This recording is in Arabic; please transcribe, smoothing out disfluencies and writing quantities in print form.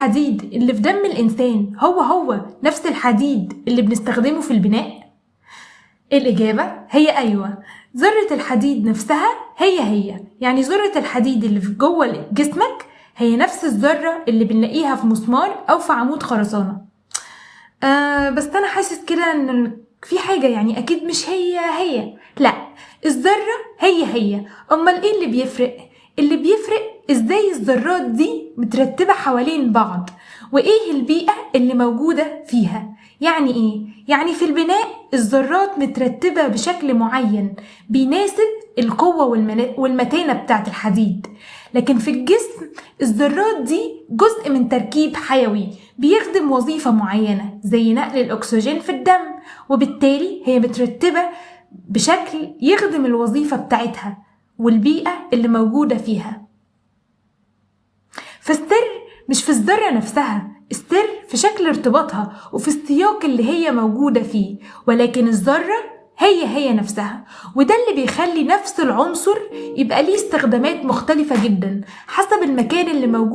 الحديد اللي في دم الإنسان هو نفس الحديد اللي بنستخدمه في البناء؟ الإجابة هي أيوة. ذرة الحديد نفسها هي يعني ذرة الحديد اللي في جوه جسمك هي نفس الذرة اللي بنلاقيها في مسمار أو في عمود خرسانة. بس أنا حاسس كده إن في حاجة، يعني أكيد مش هي. لا، الذرة هي. أمال إيه اللي بيفرق؟ اللي بيفرق إزاي الذرات دي مترتبة حوالين بعض، وإيه البيئة اللي موجودة فيها. يعني إيه؟ يعني في البناء الذرات مترتبة بشكل معين بيناسب القوة والمتانة بتاعت الحديد، لكن في الجسم الذرات دي جزء من تركيب حيوي بيخدم وظيفة معينة زي نقل الأكسجين في الدم، وبالتالي هي مترتبة بشكل يخدم الوظيفة بتاعتها والبيئة اللي موجودة فيها. فالسر مش في الذرة نفسها، السر في شكل ارتباطها وفي السياق اللي هي موجودة فيه، ولكن الذرة هي نفسها، وده اللي بيخلي نفس العنصر يبقى ليه استخدامات مختلفة جدا حسب المكان اللي موجود